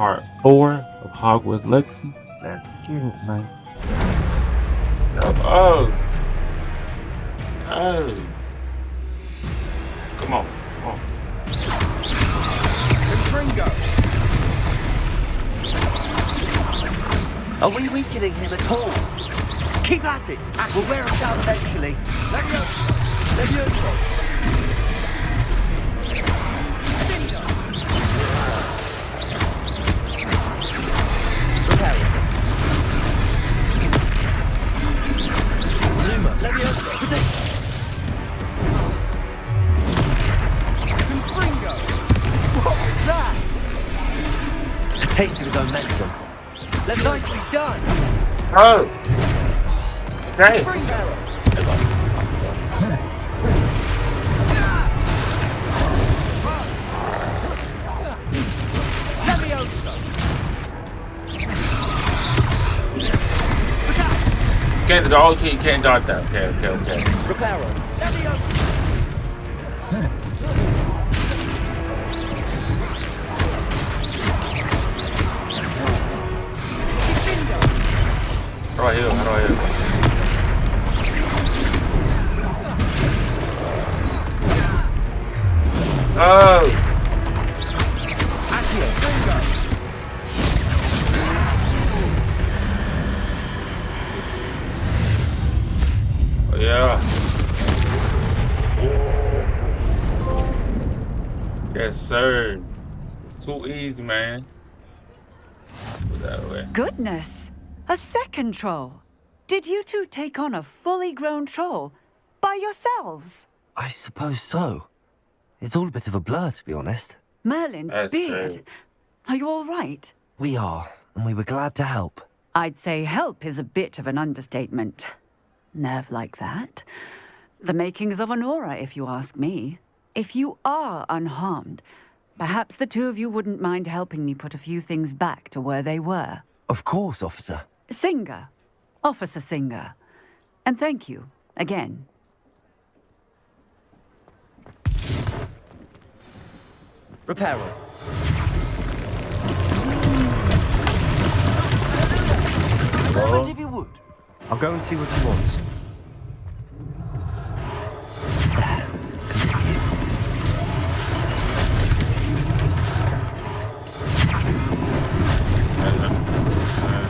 part 4 of Hogwarts Legacy. Let's get it, man. Oh, oh, come on, come on. Are we weakening him at all? Keep at it. We'll wear him down eventually. Levioso. Luma. Levioso. Confringo. What was that? A taste of his own medicine. Nicely done. Oh, okay. Can't dodge. Okay, you can't dodge that. Okay. Reparo. How do I heal? Oh! Oh yeah. Yes, sir. It's too easy, man. Put that away. Goodness! A second troll! Did you two take on a fully grown troll by yourselves? I suppose so. It's all a bit of a blur, to be honest. Merlin's That's beard. true. Are you all right? We are, and we were glad to help. I'd say help is a bit of an understatement. Nerve like that. The makings of an aura, if you ask me. If you are unharmed, perhaps the two of you wouldn't mind helping me put a few things back to where they were. Of course, officer. Singer. Officer Singer. And thank you, again. Reparo. Moment, if you would. I'll go and see what he wants.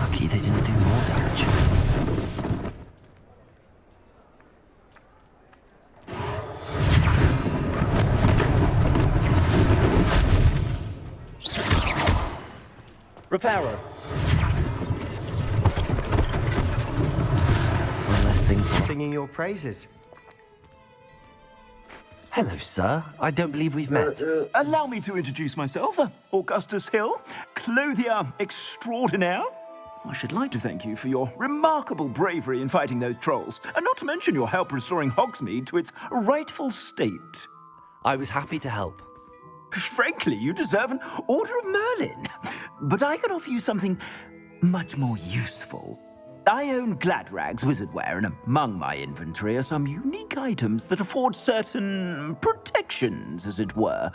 Lucky they didn't do more damage. Reparo. One less thing for... Singing your praises. Hello, sir. I don't believe we've met. Allow me to introduce myself, Augustus Hill, clothier extraordinaire. I should like to thank you for your remarkable bravery in fighting those trolls, and not to mention your help restoring Hogsmeade to its rightful state. I was happy to help. Frankly, you deserve an Order of Merlin. But I can offer you something much more useful. I own Gladrag's wizardware, and among my inventory are some unique items that afford certain protections, as it were.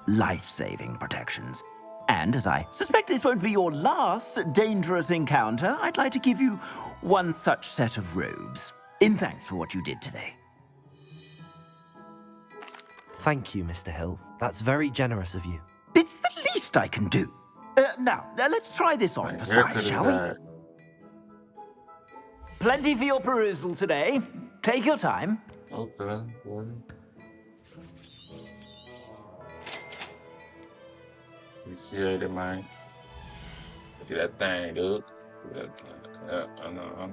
Life-saving protections. And as I suspect this won't be your last dangerous encounter, I'd like to give you one such set of robes, in thanks for what you did today. Thank you, Mr. Hill. That's very generous of you. It's the least I can do. Now, let's try this on for size, shall we? Plenty for your perusal today. Take your time. Okay. You see it, man. Look at that thing, dude. I know.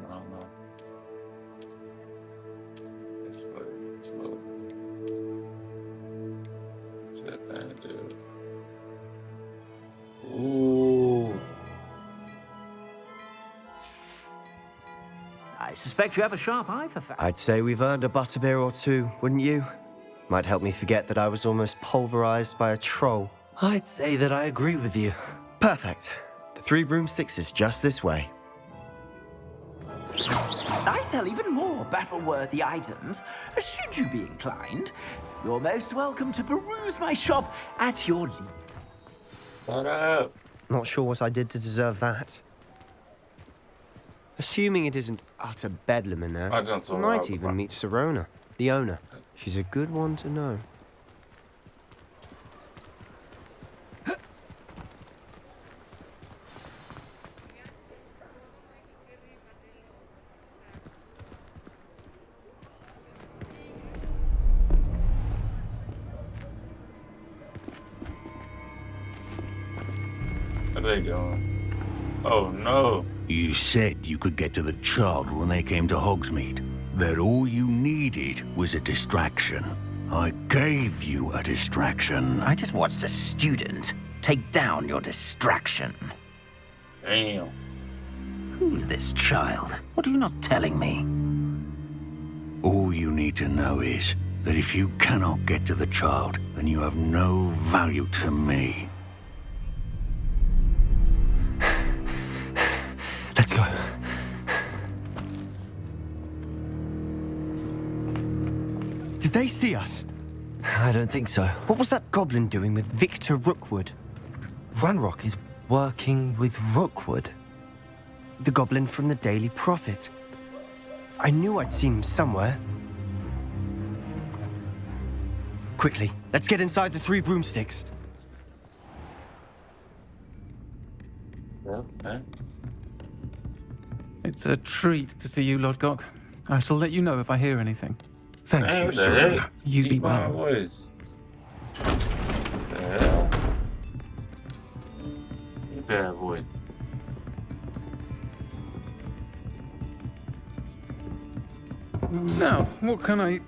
It's slow. See that thing, dude. Ooh. I suspect you have a sharp eye for facts. I'd say we've earned a butterbeer or two, wouldn't you? Might help me forget that I was almost pulverized by a troll. I'd say that I agree with you. Perfect. The 3 broomsticks is just this way. I sell even more battle-worthy items. Should you be inclined, you're most welcome to peruse my shop at your leisure. What up? Not sure what I did to deserve that. Assuming it isn't utter bedlam in there, I done so we might wrong. even meet Sirona, the owner. She's a good one to know. What are they doing? Oh no. You said you could get to the child when they came to Hogsmeade. That all you needed was a distraction. I gave you a distraction. I just watched a student take down your distraction. Damn. Who's this child? What are you not telling me? All you need to know is that if you cannot get to the child, then you have no value to me. Let's go. Did they see us? I don't think so. What was that goblin doing with Victor Rookwood? Ranrock is working with Rookwood. The goblin from the Daily Prophet. I knew I'd seen him somewhere. Quickly, let's get inside the 3 broomsticks. Okay. It's a treat to see you, Lodgok. I shall let you know if I hear anything. Thank Hey, you, what the sir. heck? You be Keep my well. voice. What the hell? You bad voice. Now, what can I...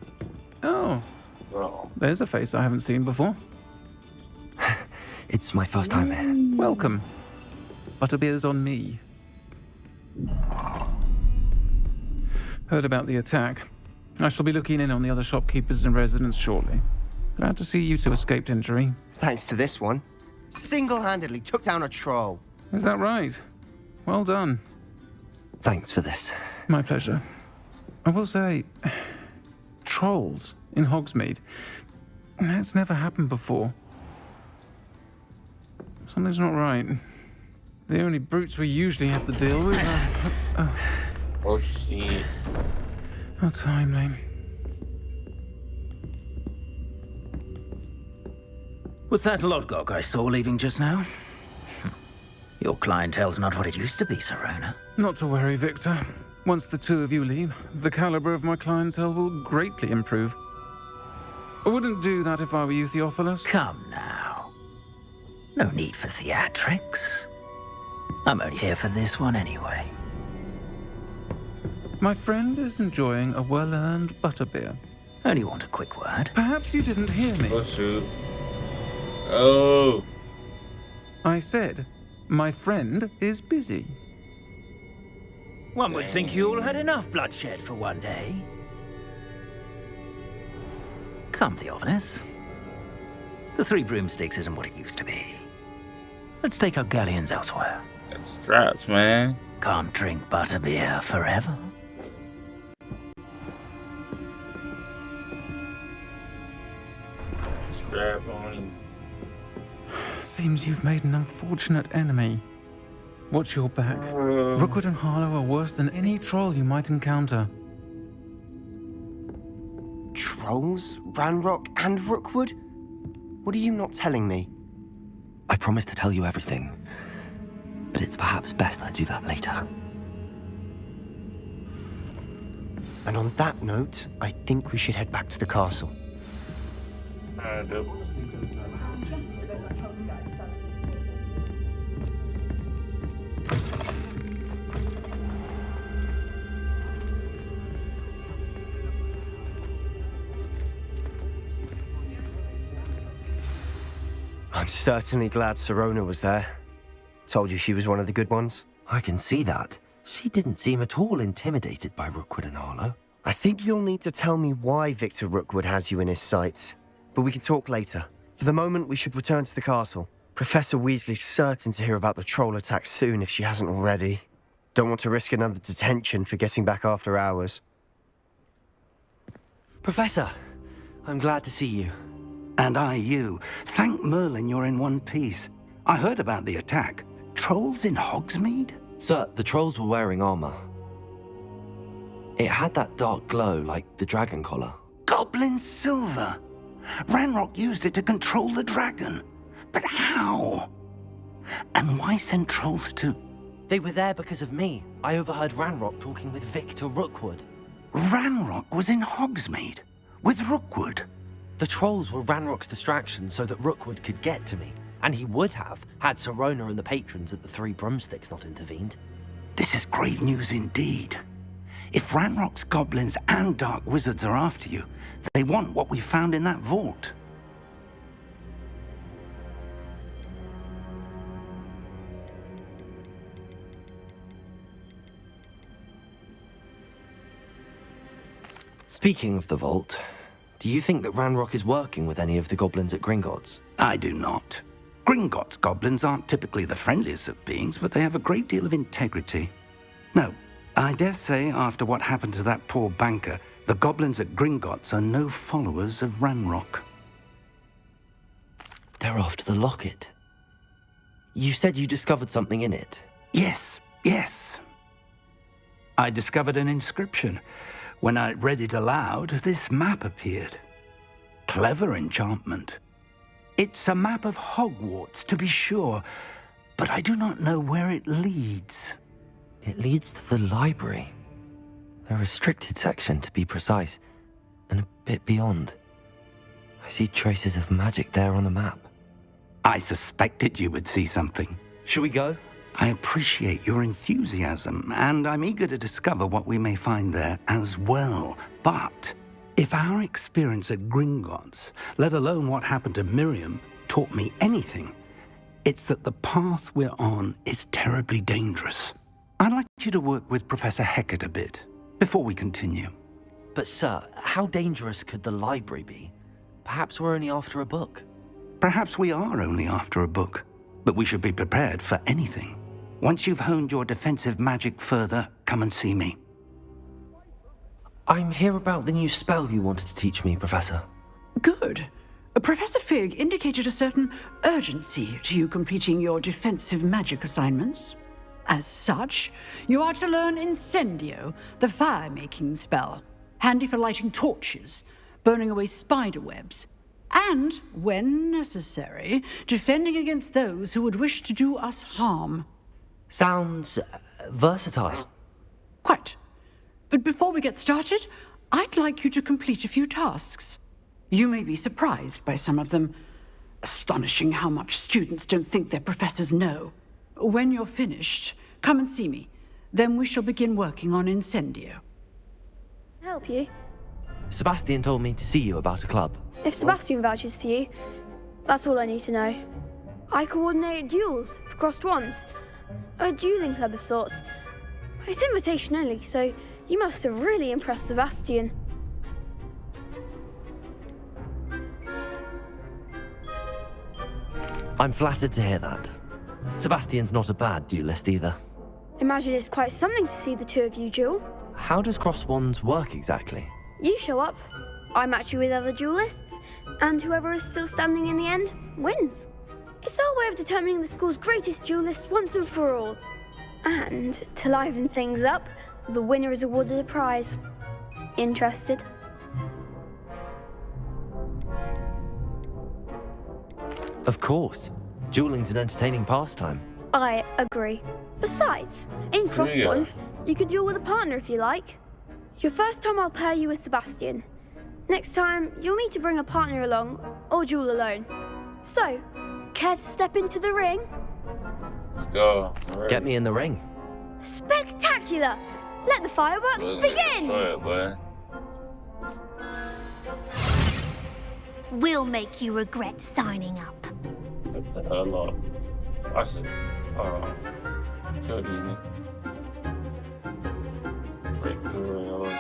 Oh, Bro. there's a face I haven't seen before. It's my first time here. Welcome. Butterbeer's on me. Heard about the attack. I shall be looking in on the other shopkeepers and residents shortly. Glad to see you two escaped injury. Thanks to this one. Single-handedly took down a troll. Is that right? Well done. Thanks for this. My pleasure. I will say, trolls in Hogsmeade. That's never happened before. Something's not right. The only brutes we usually have to deal with are... Oh shit. How timely. Was that Lodgok I saw leaving just now? Your clientele's not what it used to be, Sirona. Not to worry, Victor. Once the two of you leave, the caliber of my clientele will greatly improve. I wouldn't do that if I were you, Theophilus. Come now. No need for theatrics. I'm only here for this one anyway. My friend is enjoying a well-earned butterbeer. Only want a quick word. Perhaps you didn't hear me. Oh shoot. Oh. I said, my friend is busy. One would think you all had enough bloodshed for one day. Come, Theophilus. The 3 broomsticks isn't what it used to be. Let's take our galleons elsewhere. That's straps, man. Can't drink butterbeer forever. Strap on. Seems you've made an unfortunate enemy. Watch your back. Rookwood and Harlow are worse than any troll you might encounter. Trolls? Ranrock and Rookwood? What are you not telling me? I promise to tell you everything, but it's perhaps best I do that later. And on that note, I think we should head back to the castle. I'm certainly glad Sirona was there. Told you she was one of the good ones. I can see that. She didn't seem at all intimidated by Rookwood and Harlow. I think you'll need to tell me why Victor Rookwood has you in his sights. But we can talk later. For the moment, we should return to the castle. Professor Weasley's certain to hear about the troll attack soon if she hasn't already. Don't want to risk another detention for getting back after hours. Professor, I'm glad to see you. And I you. Thank Merlin you're in one piece. I heard about the attack. Trolls in Hogsmeade? Sir, the trolls were wearing armor. It had that dark glow like the dragon collar. Goblin silver! Ranrock used it to control the dragon. But how? And why send trolls to... They were there because of me. I overheard Ranrock talking with Victor Rookwood. Ranrock was in Hogsmeade with Rookwood. The trolls were Ranrock's distraction so that Rookwood could get to me. And he would have, had Sirona and the patrons at the Three Broomsticks not intervened. This is grave news indeed. If Ranrock's goblins and dark wizards are after you, they want what we found in that vault. Speaking of the vault, do you think that Ranrock is working with any of the goblins at Gringotts? I do not. Gringotts goblins aren't typically the friendliest of beings, but they have a great deal of integrity. No, I dare say after what happened to that poor banker, the goblins at Gringotts are no followers of Ranrock. They're after the locket. You said you discovered something in it. Yes. I discovered an inscription. When I read it aloud, this map appeared. Clever enchantment. It's a map of Hogwarts, to be sure, but I do not know where it leads. It leads to the library. The restricted section, to be precise, and a bit beyond. I see traces of magic there on the map. I suspected you would see something. Shall we go? I appreciate your enthusiasm, and I'm eager to discover what we may find there as well. But if our experience at Gringotts, let alone what happened to Miriam, taught me anything, it's that the path we're on is terribly dangerous. I'd like you to work with Professor Hecat a bit before we continue. But sir, how dangerous could the library be? Perhaps we're only after a book. Perhaps we are only after a book, but we should be prepared for anything. Once you've honed your defensive magic further, come and see me. I'm here about the new spell you wanted to teach me, Professor. Good. Professor Fig indicated a certain urgency to you completing your defensive magic assignments. As such, you are to learn Incendio, the fire-making spell, handy for lighting torches, burning away spider webs, and, when necessary, defending against those who would wish to do us harm. Sounds versatile. Quite. But before we get started, I'd like you to complete a few tasks. You may be surprised by some of them. Astonishing how much students don't think their professors know. When you're finished, come and see me. Then we shall begin working on Incendio. Help you? Sebastian told me to see you about a club. If Sebastian vouches for you, that's all I need to know. I coordinate duels for crossed wands. A dueling club of sorts. It's invitation only, so you must have really impressed Sebastian. I'm flattered to hear that. Sebastian's not a bad duelist either. Imagine it's quite something to see the two of you duel. How does cross wands work exactly? You show up, I match you with other duelists, and whoever is still standing in the end wins. It's our way of determining the school's greatest duelist once and for all. And to liven things up, the winner is awarded a prize. Interested? Of course. Dueling's an entertaining pastime. I agree. Besides, in cross wands, you can duel with a partner if you like. Your first time I'll pair you with Sebastian. Next time, you'll need to bring a partner along, or duel alone. So, care to step into the ring? Let's go. Right. Get me in the ring. Spectacular! Let the fireworks begin! Destroy it, boy. We'll make you regret signing up. What the hell up? I should. Kill these niggas. Break through it.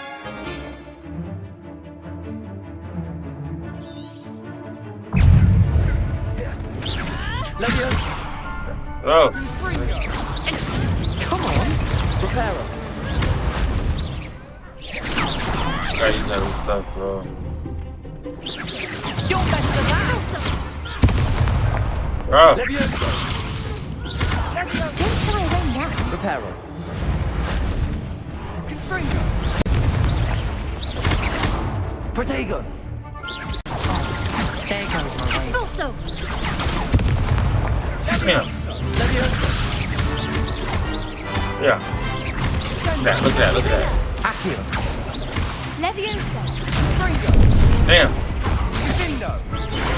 Oh! Come on, prepare her. Gotta use that stuff, bro. You're better than that! Bro! Levioso! peril. Protego! There goes my way. Also, Damn. Yeah. Look at that. Look at that. Accio! Leviosa. Damn.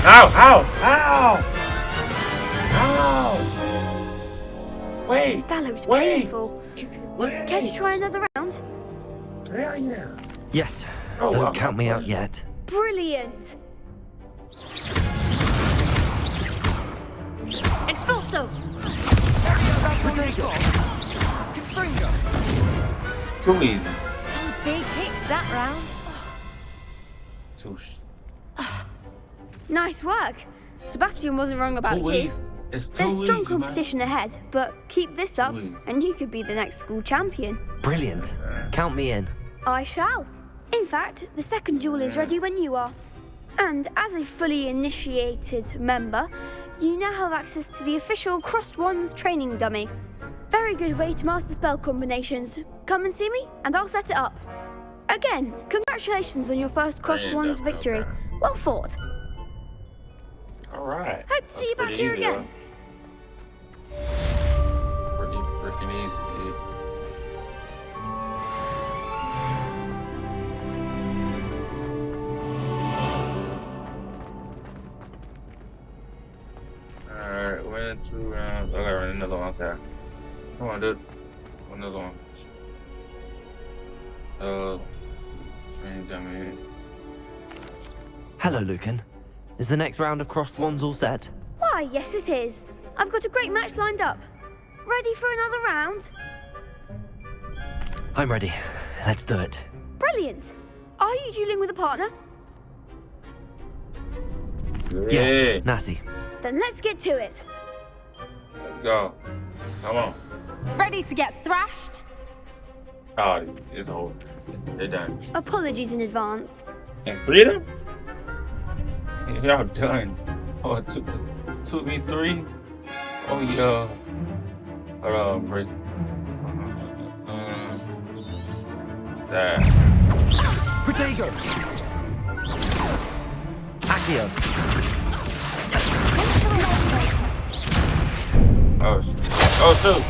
Ow! Ow! Ow! Ow! Wait. That looks Wait. painful. Wait. Care to try another round? Hell yeah. Yes. Oh, Don't wow. count me out yet. Brilliant. Expulso. Too easy. Some big hits that round. Too Nice work. Sebastian wasn't wrong about too you. easy. It's too There's strong easy, man. competition ahead, but keep this up Too easy. and you could be the next school champion. Brilliant. Count me in. I shall. In fact, the second duel is ready when you are. And as a fully initiated member, you now have access to the official Crossed Wands training dummy. Very good way to master spell combinations. Come and see me, and I'll set it up. Again, congratulations on your first Crossed Training Wands dummy, victory. okay. Well fought. All right. Hope to see you back pretty here easy, again. huh? Pretty freaking easy. Alright, went 2 rounds. Okay, run another one. Okay. Come on, dude. Another one. Strange, I mean. Hello, Lucan. Is the next round of Crossed Wands all set? Why, yes it is. I've got a great match lined up. Ready for another round? I'm ready. Let's do it. Brilliant. Are you dueling with a partner? Yeah. Yes, Natty. Then let's get to it. Let's go. Come on. Ready to get thrashed? Oh, it's over. They're done. Apologies in advance. It's 3 of them? Y'all done. Oh, 2v3? Oh, yeah. Hold on, break. That. Protego! Accio! Oh, shoot.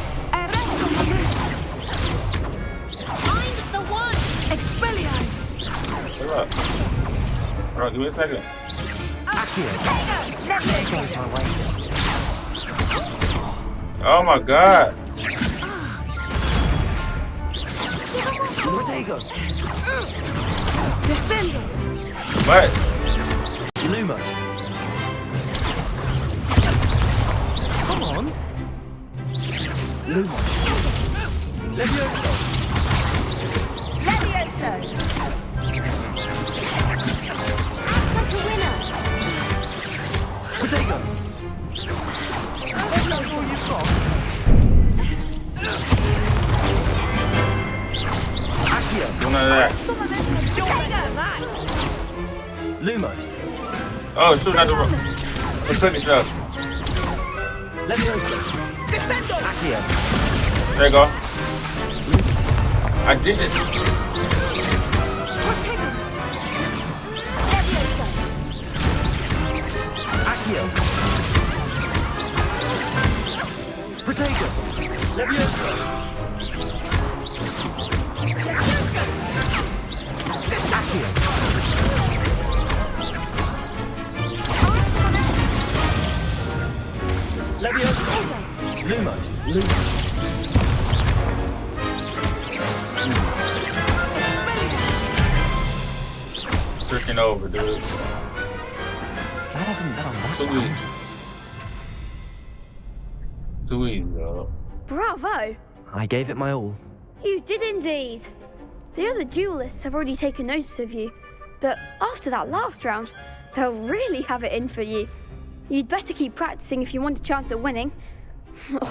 Find the one. Expelliarmus. Hold up. Hold on, give me a second. Accio! There goes my way. Oh my god. Protego! What? Lumos! Come on! Lumos! Levioso! Levioso. Act like a winner. Protego! That's all you've got. Accio! Do none of that. Lumos! Oh, shoot, not the rope. The cookie stuff. Levioso! Accio! There you go. I did it. Accio! Protego! Levioso! Accio! Levioso! Lumos! Lumos! Freaking over, dude. Glad I didn't bet on that. Too easy. Too easy, though. Bravo! I gave it my all. You did indeed. The other duelists have already taken notice of you, but after that last round, they'll really have it in for you. You'd better keep practicing if you want a chance at winning,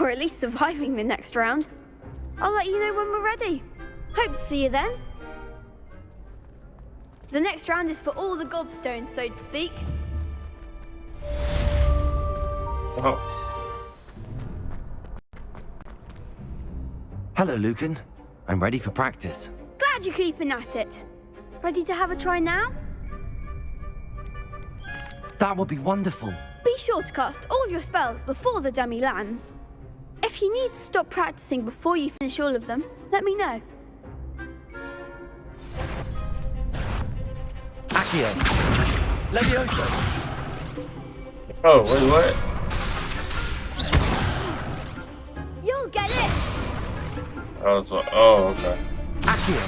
or at least surviving the next round. I'll let you know when we're ready. Hope to see you then. The next round is for all the gobstones, so to speak. Oh. Hello, Lucan. I'm ready for practice. Glad you're keeping at it. Ready to have a try now? That would be wonderful. Be sure to cast all your spells before the dummy lands. If you need to stop practicing before you finish all of them, let me know. Accio. Levioso. Oh, wait, what? You'll get it! Oh, so, oh, okay. Accio.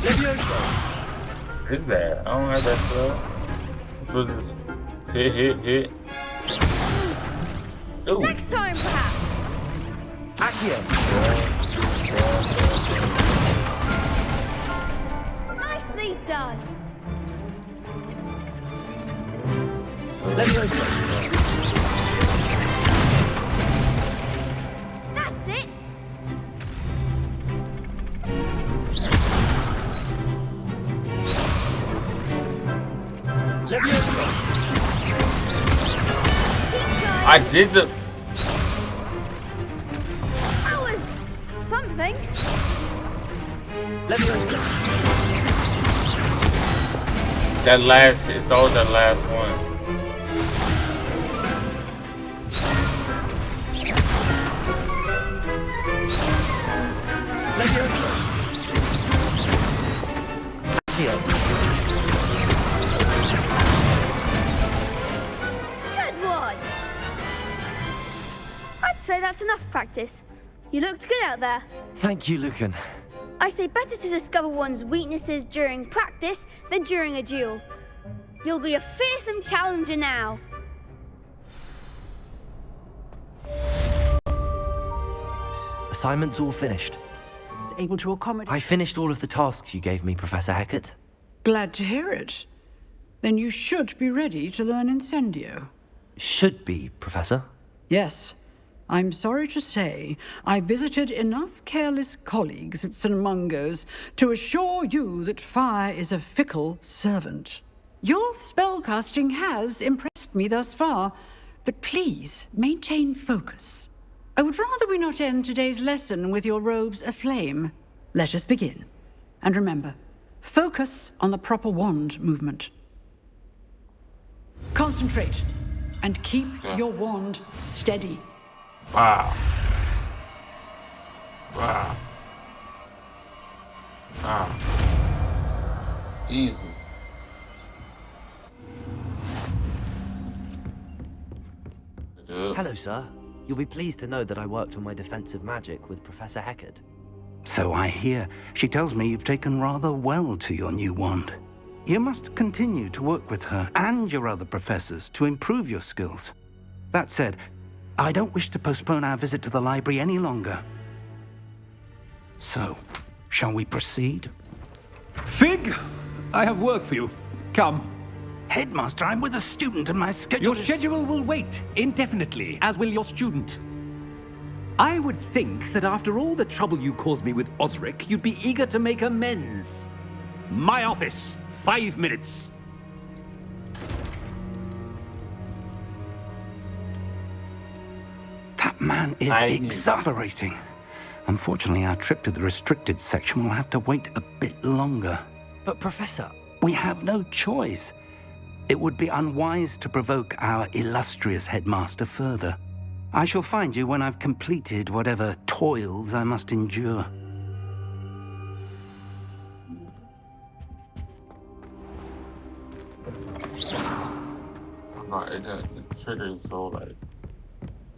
Levioso. What is that? I don't have that spell. What's this? Hit. Ooh. Next time, perhaps! Accio. Nicely done! Levioso. That's it! Levioso. I did the. That was something. Levioso. That last hit. It's always that last one. Levioso. Accio. Good one! I'd say that's enough practice. You looked good out there. Thank you, Lucan. I say better to discover one's weaknesses during practice than during a duel. You'll be a fearsome challenger now. Assignment's all finished. Was able to accommodate. I finished all of the tasks you gave me, Professor Hecat. Glad to hear it. Then you should be ready to learn Incendio. Should be, Professor. Yes. I'm sorry to say, I visited enough careless colleagues at St. Mungo's to assure you that fire is a fickle servant. Your spellcasting has impressed me thus far, but please maintain focus. I would rather we not end today's lesson with your robes aflame. Let us begin. And remember, focus on the proper wand movement. Concentrate and keep your wand steady. Wow. Easy. Hello, sir. You'll be pleased to know that I worked on my defensive magic with Professor Hecat. So I hear. She tells me you've taken rather well to your new wand. You must continue to work with her and your other professors to improve your skills. That said, I don't wish to postpone our visit to the library any longer. So, shall we proceed? Fig, I have work for you. Come. Headmaster, I'm with a student and my schedule Your schedule will wait indefinitely, as will your student. I would think that after all the trouble you caused me with Osric, you'd be eager to make amends. My office, 5 minutes. That man is exasperating. Unfortunately, our trip to the restricted section will have to wait a bit longer. But, Professor... We have no choice. It would be unwise to provoke our illustrious headmaster further. I shall find you when I've completed whatever toils I must endure. The trigger is so, like,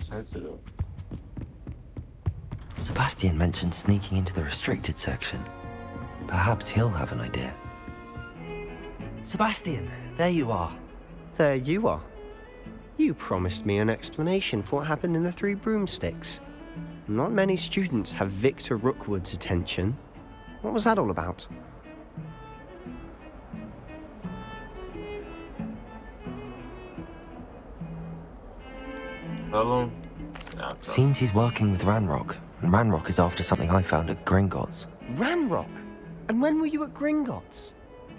sensitive. Sebastian mentioned sneaking into the restricted section. Perhaps he'll have an idea. Sebastian, there you are. There you are. You promised me an explanation for what happened in the Three Broomsticks. Not many students have Victor Rookwood's attention. What was that all about? Tell him. Seems he's working with Ranrock, and Ranrock is after something I found at Gringotts. Ranrock? And when were you at Gringotts?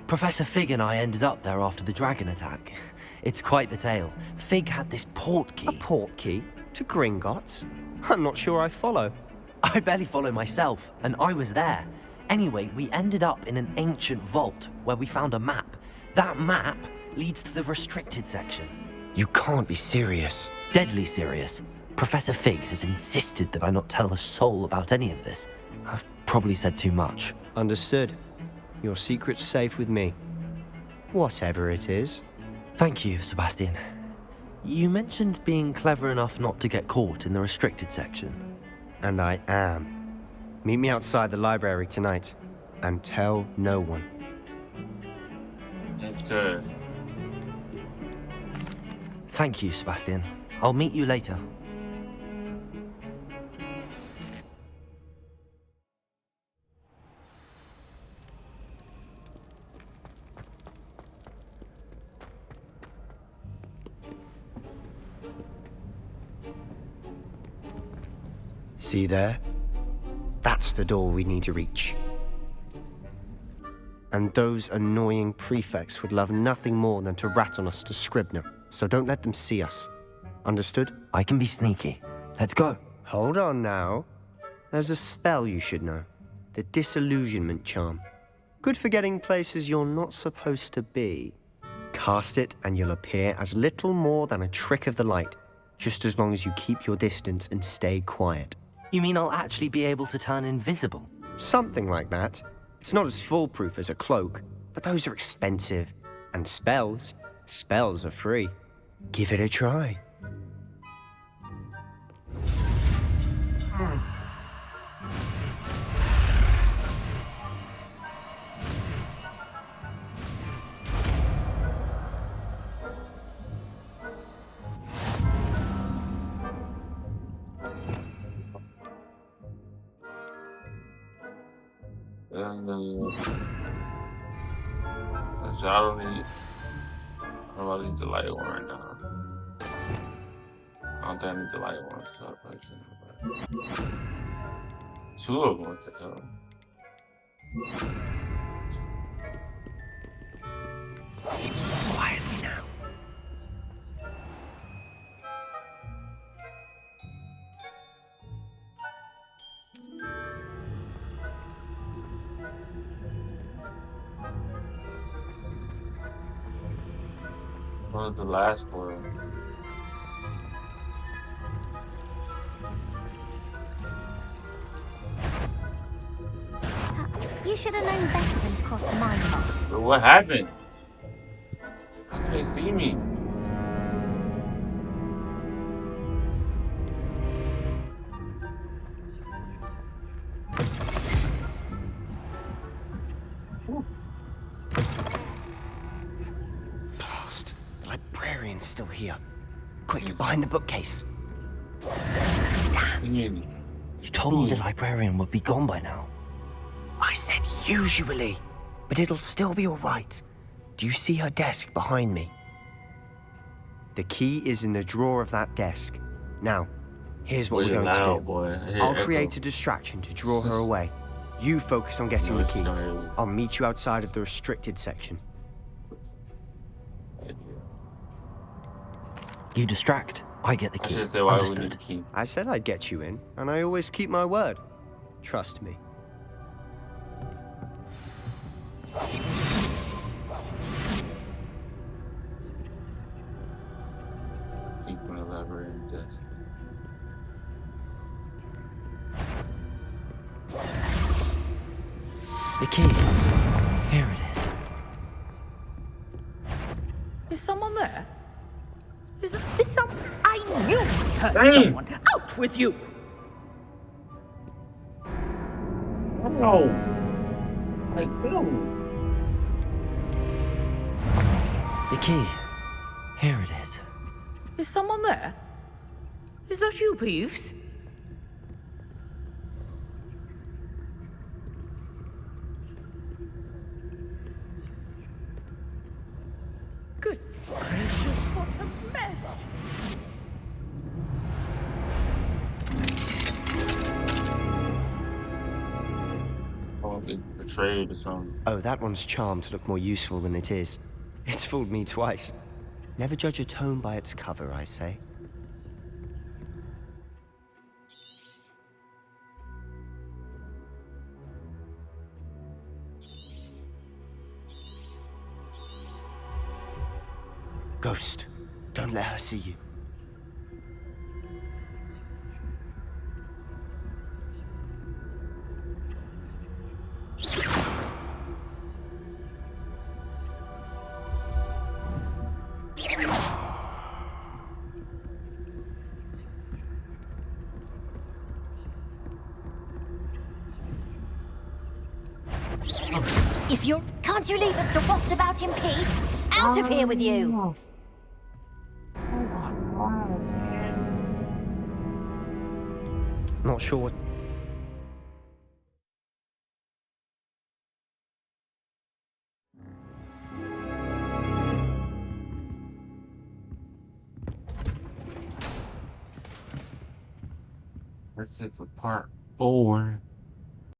Professor Fig and I ended up there after the dragon attack. It's quite the tale. Fig had this port key. A port key? To Gringotts? I'm not sure I follow. I barely follow myself, and I was there. Anyway, we ended up in an ancient vault where we found a map. That map leads to the restricted section. You can't be serious. Deadly serious. Professor Fig has insisted that I not tell a soul about any of this. I've probably said too much. Understood. Your secret's safe with me. Whatever it is. Thank you, Sebastian. You mentioned being clever enough not to get caught in the restricted section. And I am. Meet me outside the library tonight. And tell no one. Interest. Thank you, Sebastian. I'll meet you later. See there? That's the door we need to reach. And those annoying prefects would love nothing more than to rat on us to Scribner, so don't let them see us. Understood? I can be sneaky. Let's go. Hold on now. There's a spell you should know. The Disillusionment Charm. Good for getting places you're not supposed to be. Cast it and you'll appear as little more than a trick of the light, just as long as you keep your distance and stay quiet. You mean I'll actually be able to turn invisible? Something like that. It's not as foolproof as a cloak, but those are expensive. And spells are free. Give it a try. So I don't need the light one right now. I don't think I need the light one. So two of them, what the hell? Quietly now. What was the last one? You should have known better than to cross my path. But what happened? How can they see me? Blast. The librarian's still here. Quick, behind the bookcase. You told me the librarian would be gone by now. I said usually, but it'll still be all right. Do you see her desk behind me? The key is in the drawer of that desk. Now, here's what we're going to do. Boy. I'll create a distraction to draw her away. You focus on getting the key. I'll meet you outside of the restricted section. You distract, I get the I key. should say, why we need Understood. the key. I said I'd get you in, and I always keep my word. Trust me. Key from the library desk. The key. Here it is. Is someone there? Is some... I knew we heard Dang. someone. Out with you! No. I killed. The key. Here it is. Is someone there? Is that you, Peeves? Goodness gracious, what a mess! betrayed or something. Oh, that one's charmed to look more useful than it is. It's fooled me twice. Never judge a tome by its cover, I say. Ghost, don't let her see you. If you're... Can't you leave us to rust about in peace? Out of here with you! Not sure what... That's it for part 4.